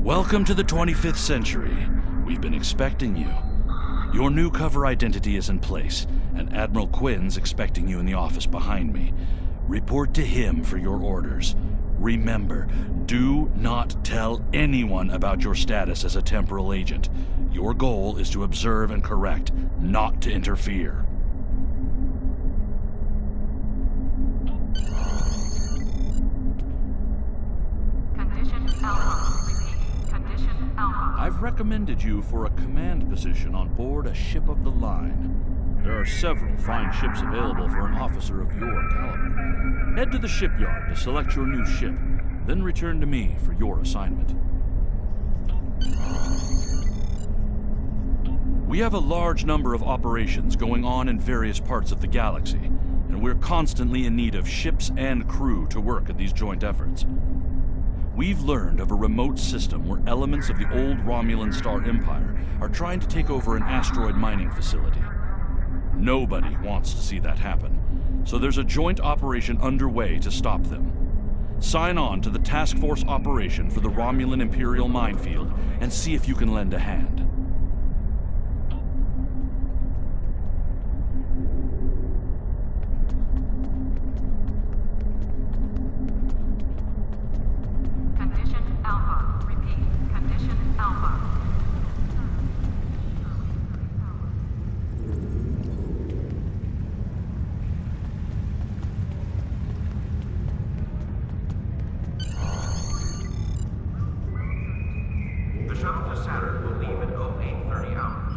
Welcome to the 25th century. We've been expecting you. Your new cover identity is in place, and Admiral Quinn's expecting you in the office behind me. Report to him for your orders. Remember, do not tell anyone about your status as a temporal agent. Your goal is to observe and correct, not to interfere. Condition Alpha. Repeat. Condition Alpha. I've recommended you for a command position on board a ship of the line. There are several fine ships available for an officer of your caliber. Head to the shipyard to select your new ship, then return to me for your assignment. We have a large number of operations going on in various parts of the galaxy, and we're constantly in need of ships and crew to work at these joint efforts. We've learned of a remote system where elements of the old Romulan Star Empire are trying to take over an asteroid mining facility. Nobody wants to see that happen, so there's a joint operation underway to stop them. Sign on to the task force operation for the Romulan Imperial minefield and see if you can lend a hand. Condition Alpha. Repeat. Condition Alpha. The shuttle to Saturn will leave in 0830 hours.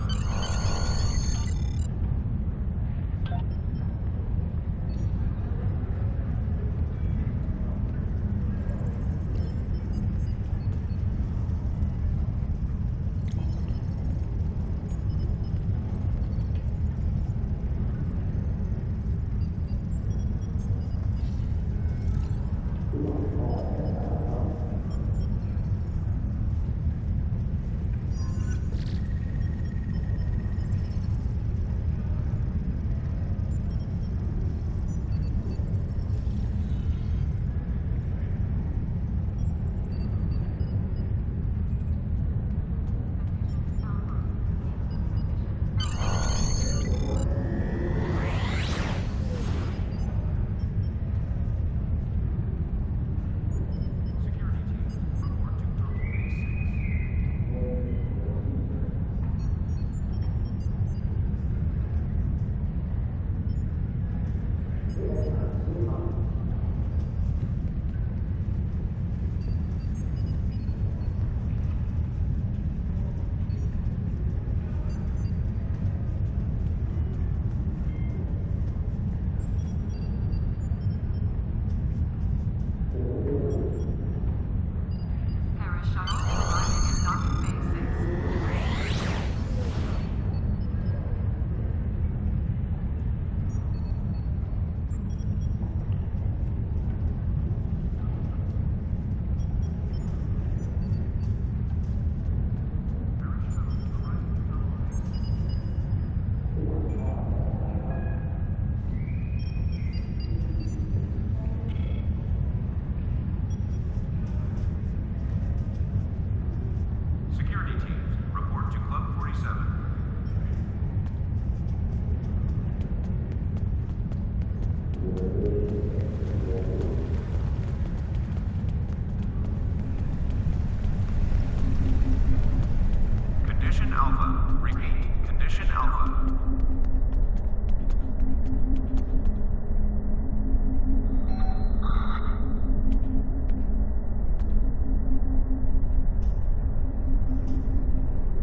Condition Alpha. Repeat. Condition Alpha.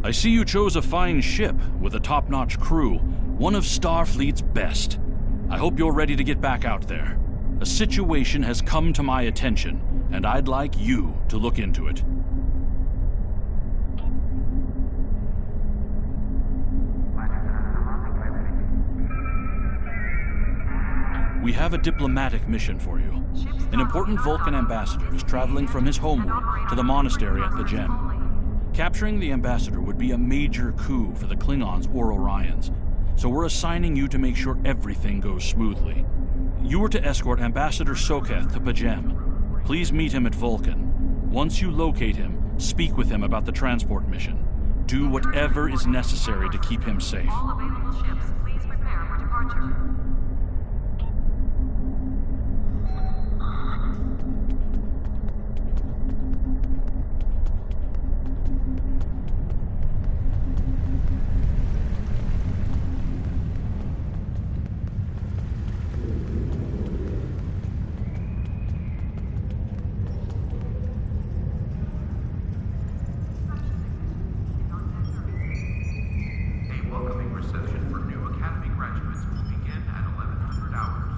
I see you chose a fine ship with a top-notch crew, one of Starfleet's best. I hope you're ready to get back out there. A situation has come to my attention, and I'd like you to look into it. We have a diplomatic mission for you. An important Vulcan ambassador is traveling from his homeworld to the monastery at Pagem. Capturing the ambassador would be a major coup for the Klingons or Orions, so we're assigning you to make sure everything goes smoothly. You are to escort Ambassador Soketh to Pagem. Please meet him at Vulcan. Once you locate him, Speak with him about the transport mission. Do whatever is necessary to keep him safe. All available ships, please prepare for departure. A welcoming reception for new Academy graduates will begin at 1100 hours.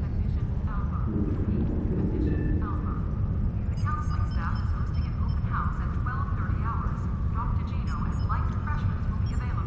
Condition Alpha. Condition Alpha. The counseling staff is hosting an open house at 12:30 hours. Dr. Gino and light refreshments will be available.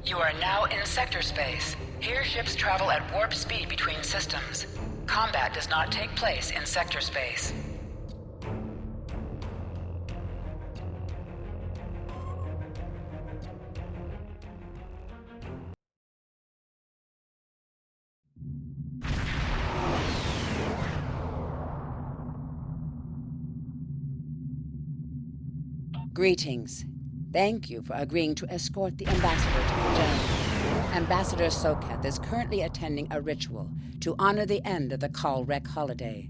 You are now in sector space. Here ships travel at warp speed between systems. Combat does not take place in sector space. Greetings. Thank you for agreeing to escort the ambassador to the journey. Ambassador Soketh is currently attending a ritual to honor the end of the Kalrek holiday.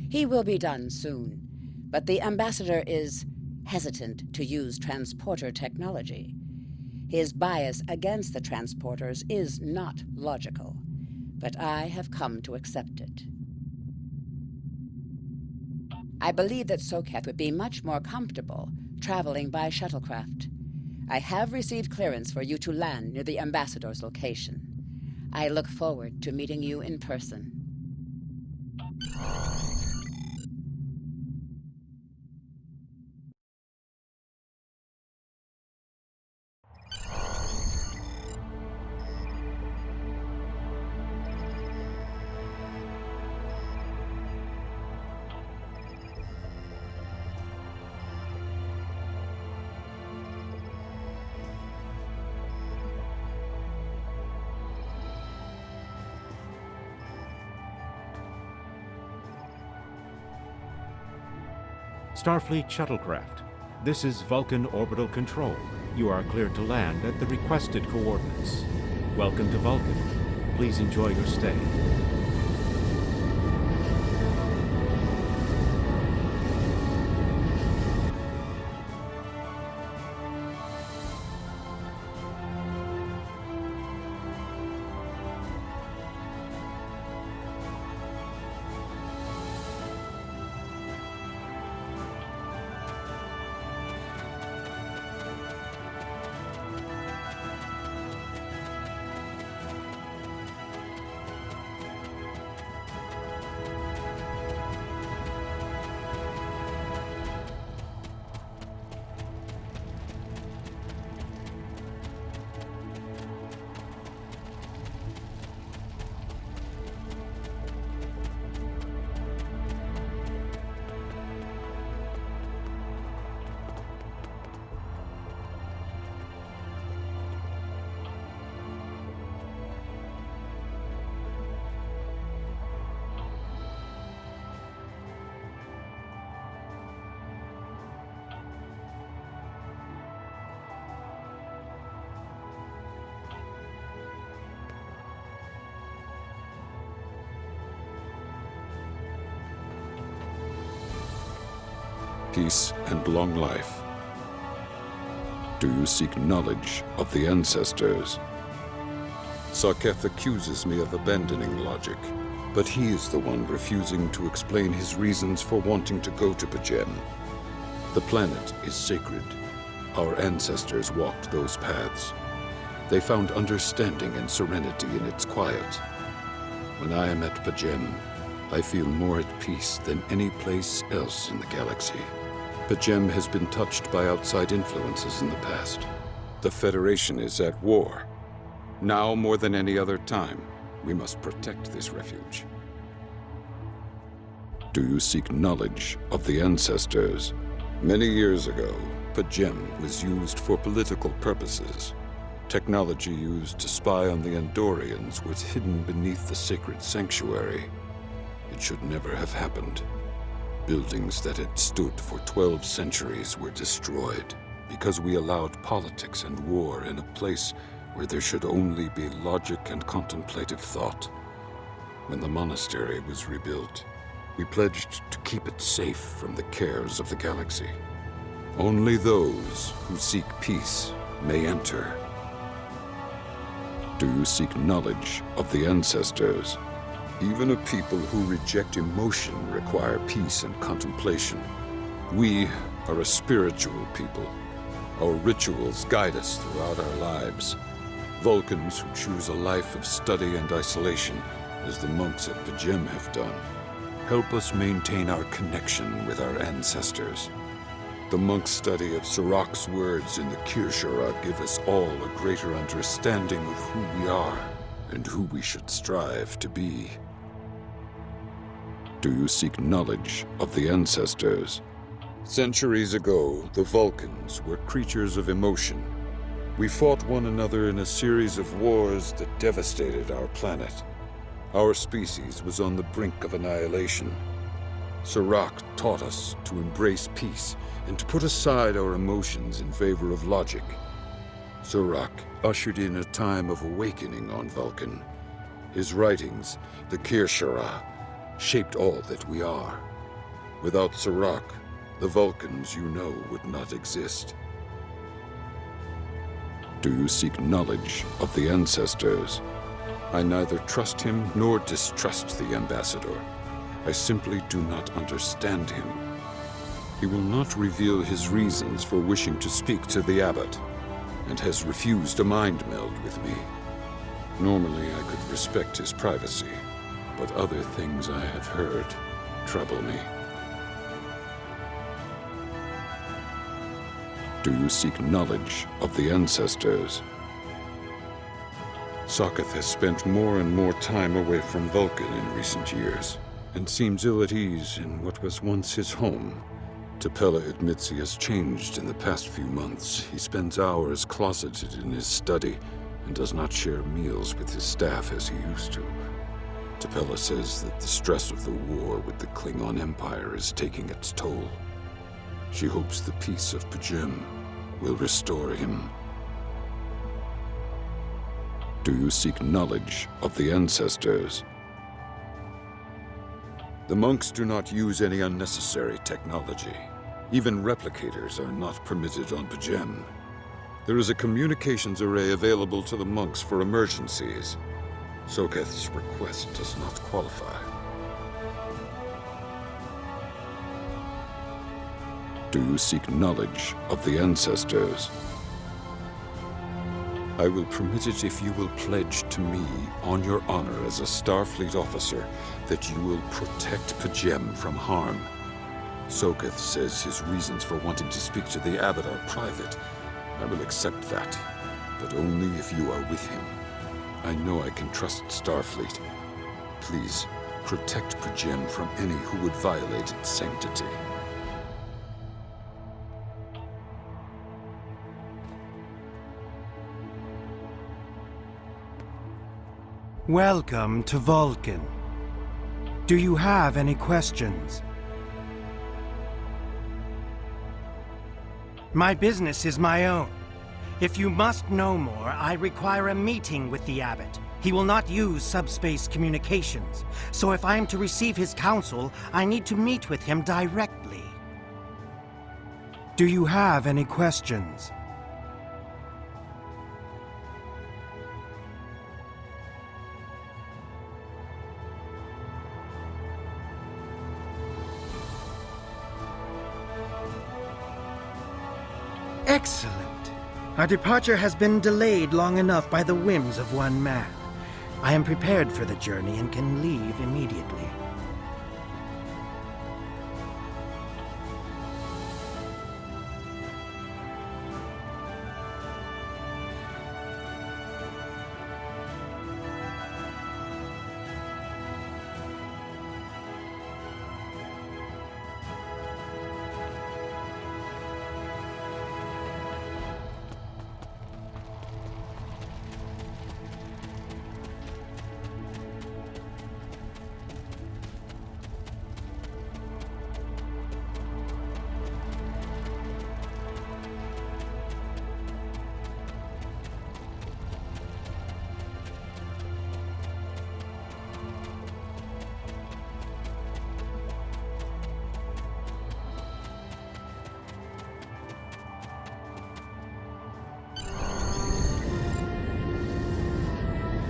He will be done soon. but the ambassador is hesitant to use transporter technology. His bias against the transporters is not logical, but I have come to accept it. I believe that Sokath would be much more comfortable traveling by shuttlecraft. I have received clearance for you to land near the ambassador's location. I look forward to meeting you in person. Starfleet shuttlecraft. This is Vulcan Orbital Control. You are cleared to land at the requested coordinates. Welcome to Vulcan. Please enjoy your stay. Peace and long life. Do you seek knowledge of the ancestors? Sarketh accuses me of abandoning logic, but he is the one refusing to explain his reasons for wanting to go to Pajem. The planet is sacred. Our ancestors walked those paths. They found understanding and serenity in its quiet. When I am at Pajem, I feel more at peace than any place else in the galaxy. Pajem has been touched by outside influences in the past. The Federation is at war. Now more than any other time, we must protect this refuge. Do you seek knowledge of the ancestors? Many years ago, Pajem was used for political purposes. Technology used to spy on the Andorians was hidden beneath the sacred sanctuary. It should never have happened. Buildings that had stood for 12 centuries were destroyed because we allowed politics and war in a place where there should only be logic and contemplative thought. When the monastery was rebuilt, we pledged to keep it safe from the cares of the galaxy. Only those who seek peace may enter. Do you seek knowledge of the ancestors? Even a people who reject emotion require peace and contemplation. We are a spiritual people. Our rituals guide us throughout our lives. Vulcans who choose a life of study and isolation, as the monks at Pajem have done, help us maintain our connection with our ancestors. The monk's study of Sirach's words in the Kirshara give us all a greater understanding of who we are and who we should strive to be. Do you seek knowledge of the ancestors? Centuries ago, the Vulcans were creatures of emotion. We fought one another in a series of wars that devastated our planet. Our species was on the brink of annihilation. Sirach taught us to embrace peace and to put aside our emotions in favor of logic. Sirach ushered in a time of awakening on Vulcan. His writings, the Kirshara, shaped all that we are. Without Sirach, The Vulcans you know would not exist. Do you seek knowledge of the ancestors? I neither trust him nor distrust the ambassador. I simply do not understand him. He will not reveal his reasons for wishing to speak to the abbot, and has refused a mind meld with me. Normally I could respect his privacy, but other things I have heard trouble me. Do you seek knowledge of the ancestors? Sokath has spent more and more time away from Vulcan in recent years, and seems ill at ease in what was once his home. Tapella admits he has changed in the past few months. He spends hours closeted in his study, and does not share meals with his staff as he used to. Tapella says that the stress of the war with the Klingon Empire is taking its toll. She hopes the peace of Pajem will restore him. Do you seek knowledge of the ancestors? The monks do not use any unnecessary technology. Even replicators are not permitted on Pajem. There is a communications array available to the monks for emergencies. Sokath's request does not qualify. Do you seek knowledge of the ancestors? I will permit it if you will pledge to me, on your honor as a Starfleet officer, that you will protect Pajem from harm. Sokath says his reasons for wanting to speak to the abbot are private. I will accept that, but only if you are with him. I know I can trust Starfleet. Please, protect Pajem from any who would violate its sanctity. Welcome to Vulcan. Do you have any questions? My business is my own. If you must know more, I require a meeting with the abbot. He will not use subspace communications, so if I am to receive his counsel, I need to meet with him directly. Do you have any questions? Excellent. Our departure has been delayed long enough by the whims of one man. I am prepared for the journey and can leave immediately.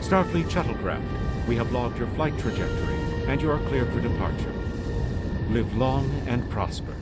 Starfleet shuttlecraft, we have logged your flight trajectory, and you are cleared for departure. Live long and prosper.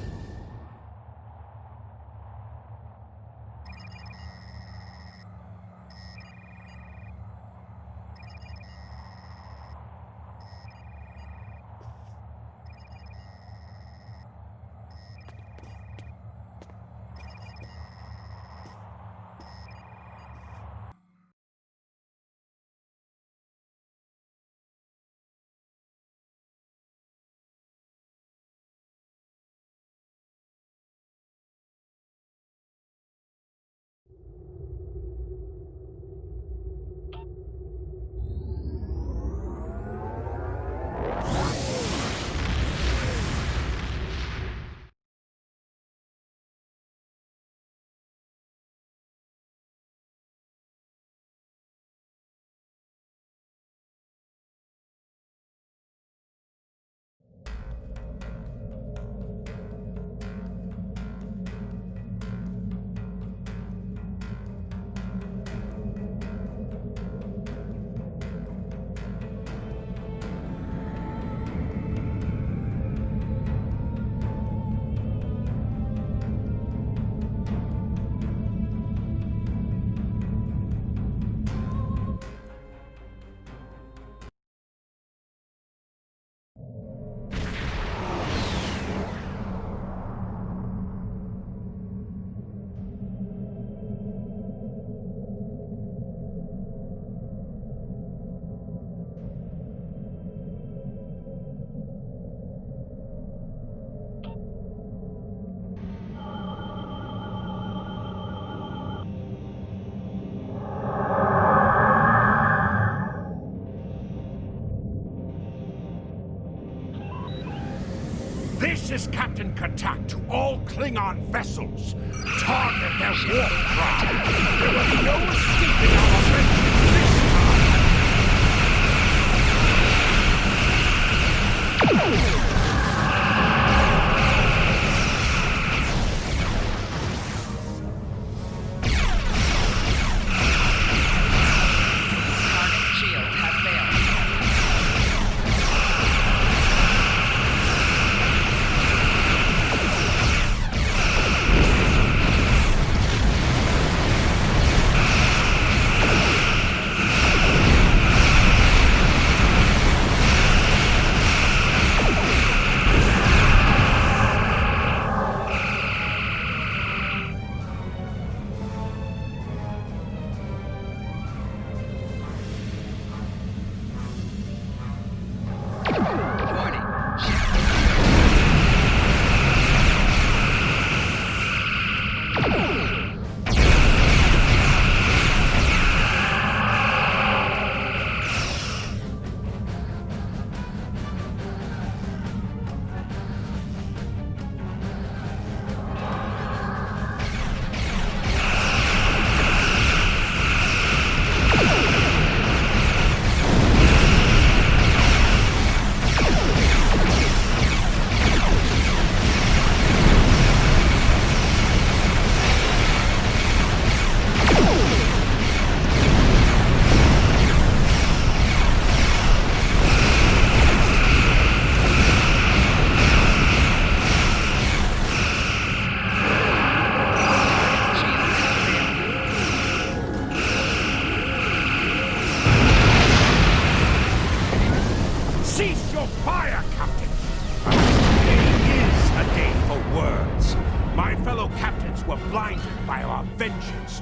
is Captain Katak to all Klingon vessels. Target their warp drive. There will be no escaping our vengeance this time.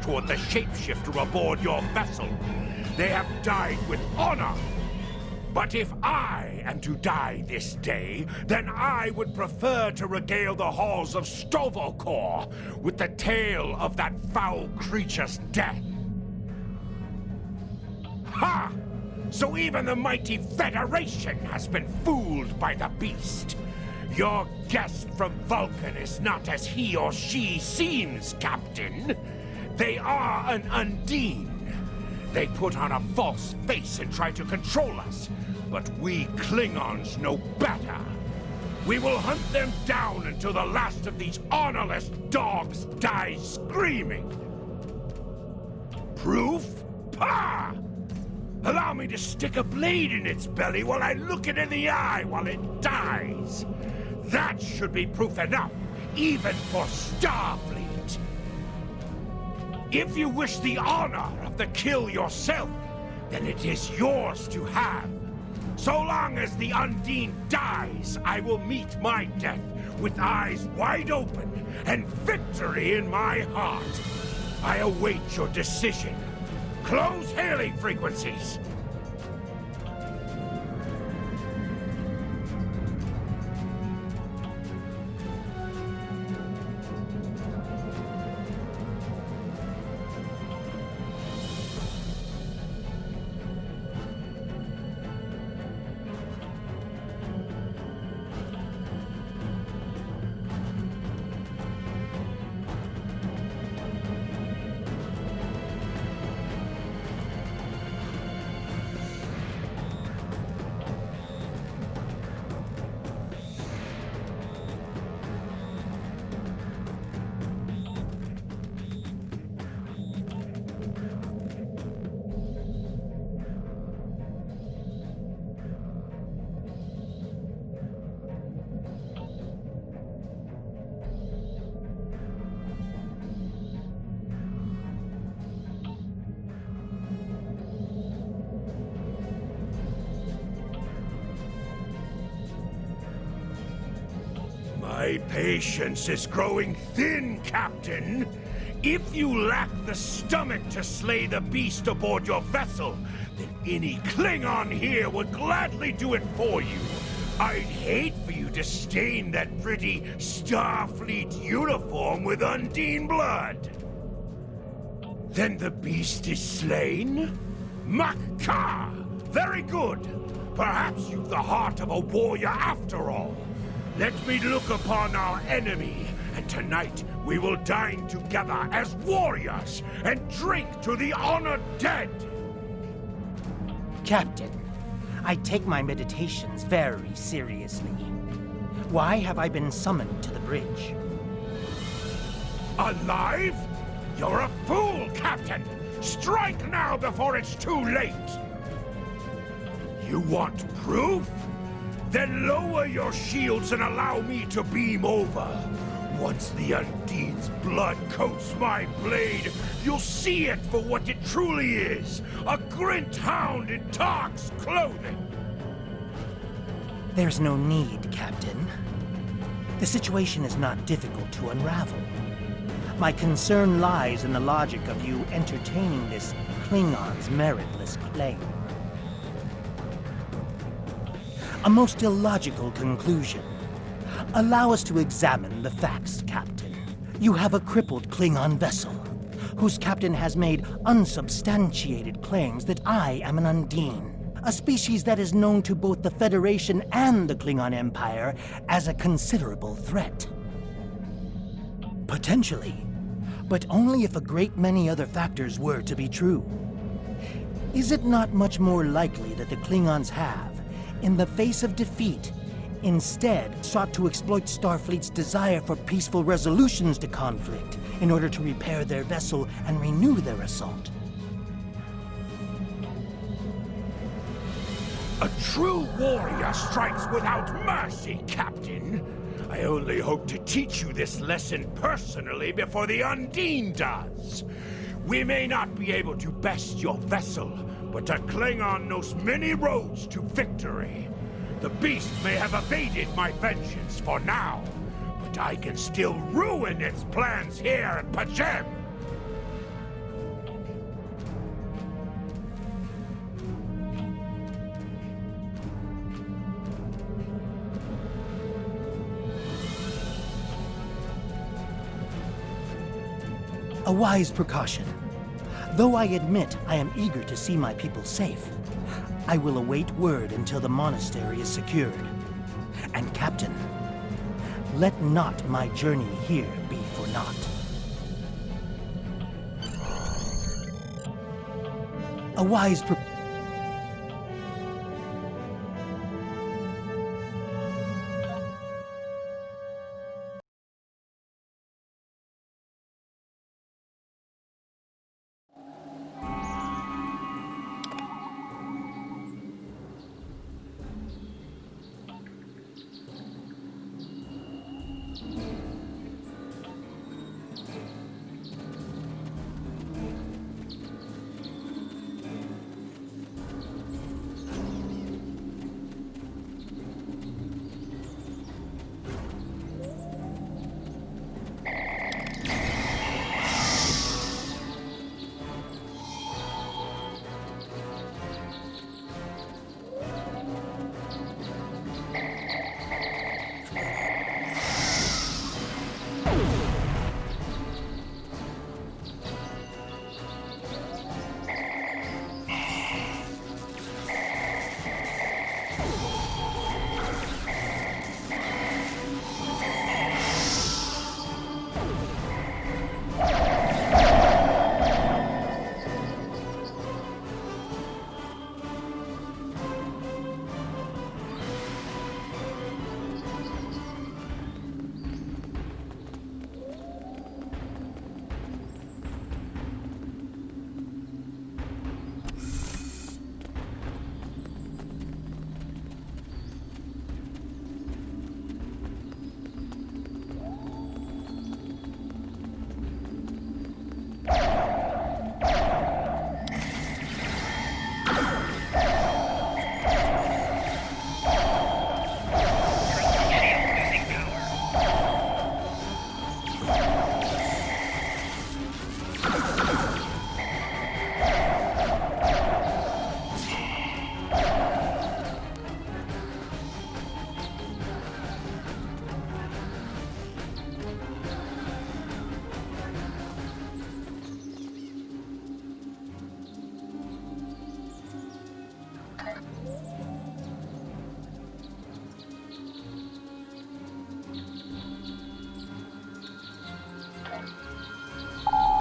Toward the shapeshifter aboard your vessel. They have died with honor. But if I am to die this day, then I would prefer to regale the halls of Stovokor with the tale of that foul creature's death. Ha! So even the mighty Federation has been fooled by the beast. Your guest from Vulcan is not as he or she seems, Captain. They are an Undine. They put on a false face and try to control us. But we Klingons know better. We will hunt them down until the last of these honorless dogs dies screaming. Proof? Pah! Allow me to stick a blade in its belly while I look it in the eye while it dies. That should be proof enough, even for Starfleet. If you wish the honor of the kill yourself, then it is yours to have. So long as the Undine dies, I will meet my death with eyes wide open and victory in my heart. I await your decision. Close hailing frequencies. My patience is growing thin, Captain. If you lack the stomach to slay the beast aboard your vessel, then any Klingon here would gladly do it for you. I'd hate for you to stain that pretty Starfleet uniform with Undine blood. Then the beast is slain? Makka! Very good! Perhaps you've the heart of a warrior after all. Let me look upon our enemy, and tonight we will dine together as warriors and drink to the honored dead. Captain, I take my meditations very seriously. Why have I been summoned to the bridge? Alive? You're a fool, Captain! Strike now before it's too late! You want proof? Then lower your shields and allow me to beam over. Once the Undine's blood coats my blade, you'll see it for what it truly is. A Grint hound in Tark's clothing. There's no need, Captain. The situation is not difficult to unravel. My concern lies in the logic of you entertaining this Klingon's meritless claim. A most illogical conclusion. Allow us to examine the facts, Captain. You have a crippled Klingon vessel, whose captain has made unsubstantiated claims that I am an Undine, a species that is known to both the Federation and the Klingon Empire as a considerable threat. Potentially, but only if a great many other factors were to be true. Is it not much more likely that the Klingons have, in the face of defeat, instead sought to exploit Starfleet's desire for peaceful resolutions to conflict in order to repair their vessel and renew their assault? A true warrior strikes without mercy, Captain. I only hope to teach you this lesson personally before the Undine does. We may not be able to best your vessel, but a Klingon knows many roads to victory. The beast may have evaded my vengeance for now, but I can still ruin its plans here at Pajem. A wise precaution. Though I admit I am eager to see my people safe, I will await word until the monastery is secured. And Captain, let not my journey here be for naught. A wise precaution.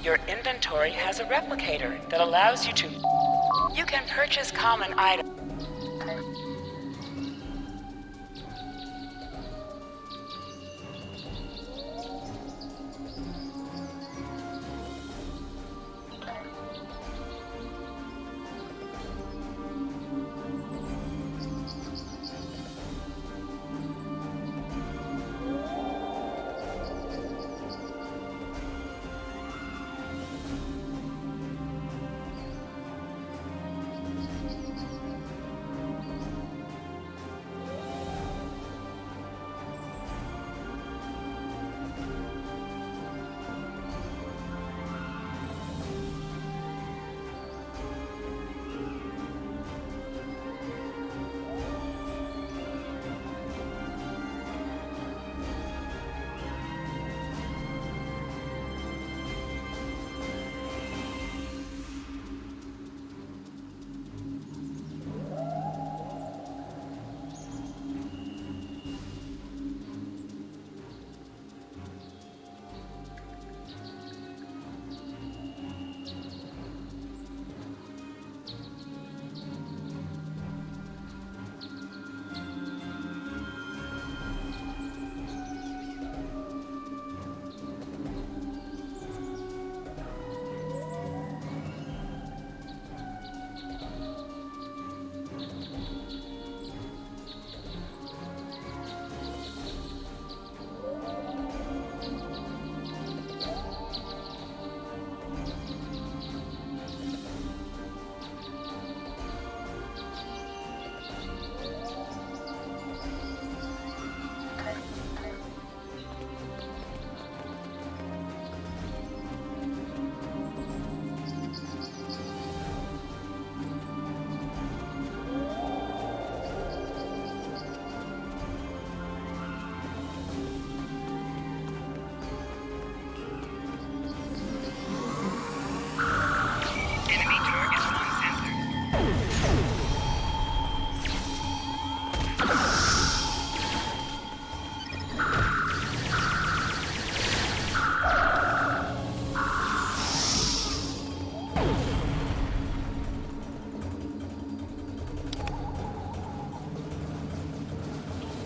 Your inventory has a replicator that allows you to... You can purchase common items.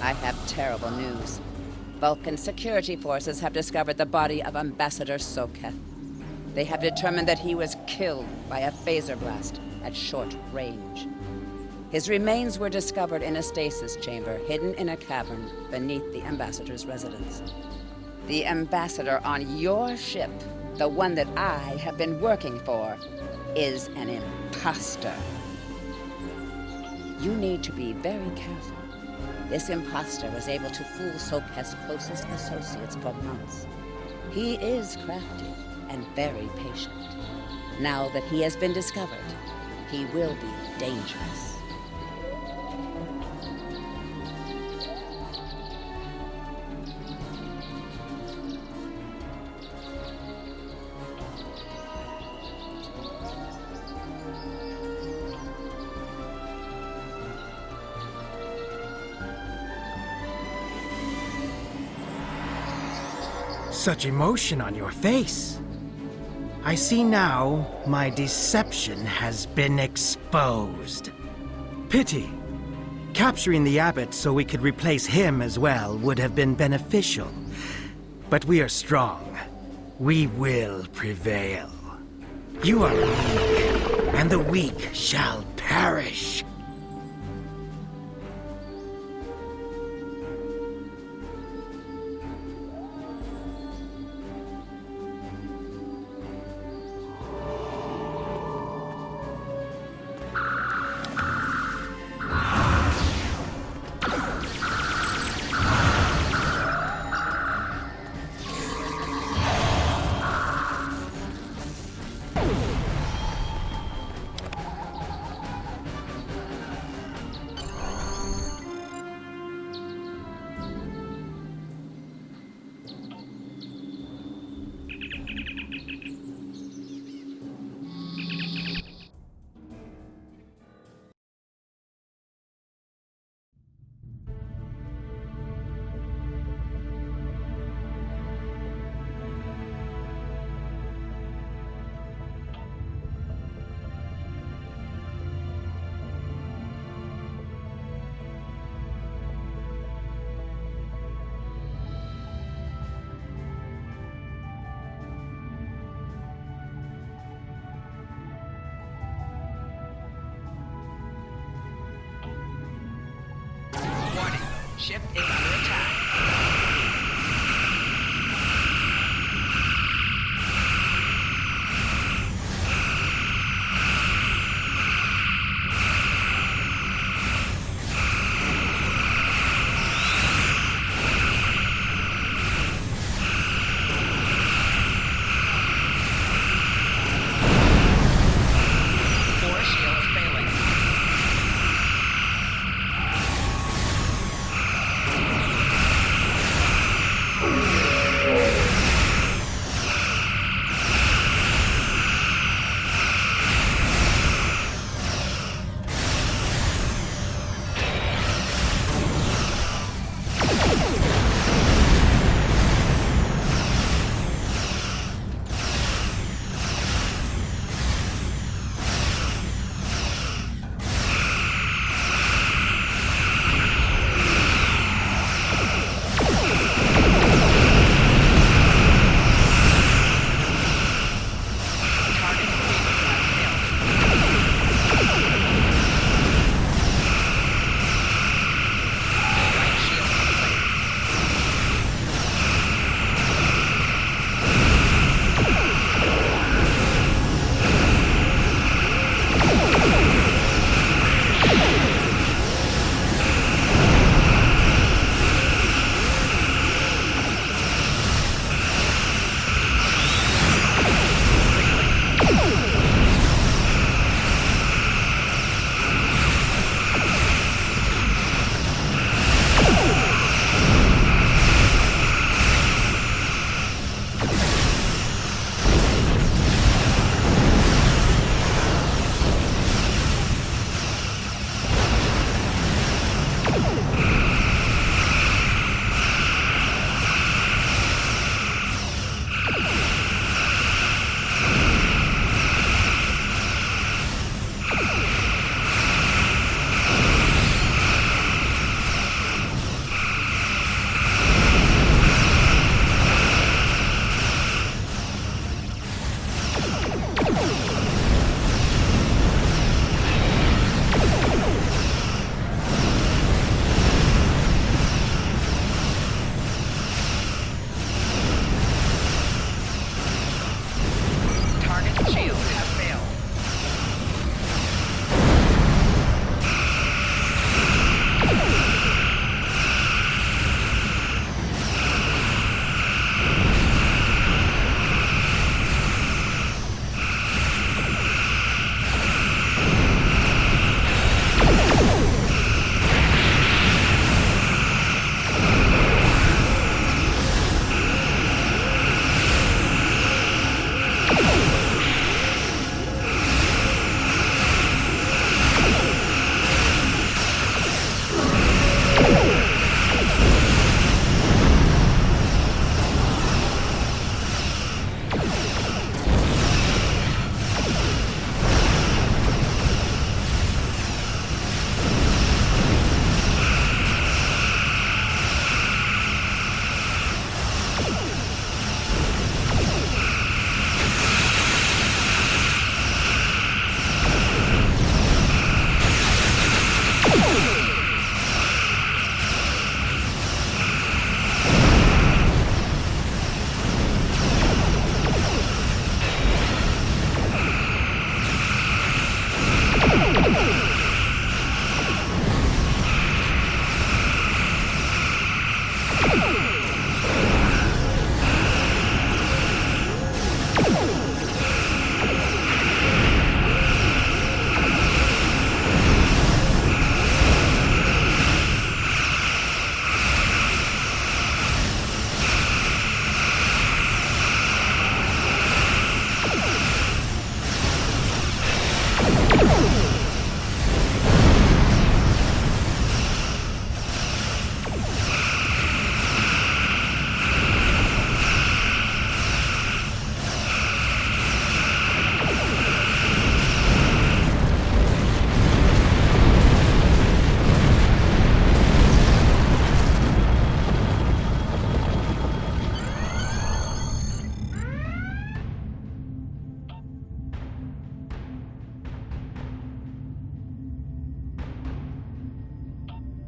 I have terrible news. Vulcan security forces have discovered the body of Ambassador Soketh. They have determined that he was killed by a phaser blast at short range. His remains were discovered in a stasis chamber hidden in a cavern beneath the Ambassador's residence. The Ambassador on your ship, the one that I have been working for, is an imposter. You need to be very careful. This imposter was able to fool Soketh's closest associates for months. He is crafty and very patient. Now that he has been discovered, he will be dangerous. Such emotion on your face. I see now my deception has been exposed. Pity. Capturing the abbot so we could replace him as well would have been beneficial. But we are strong. We will prevail. You are weak, and the weak shall perish. Ship is under attack. Force shields failing.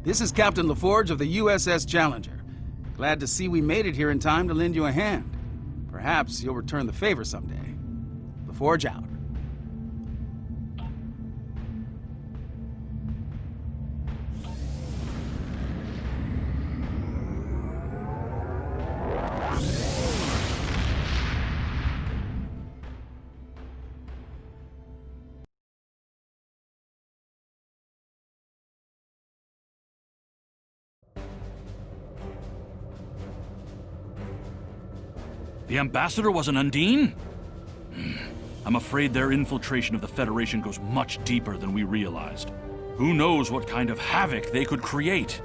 This is Captain LaForge of the USS Challenger. Glad to see we made it here in time to lend you a hand. Perhaps you'll return the favor someday. LaForge out. The ambassador was an Undine? I'm afraid their infiltration of the Federation goes much deeper than we realized. Who knows what kind of havoc they could create?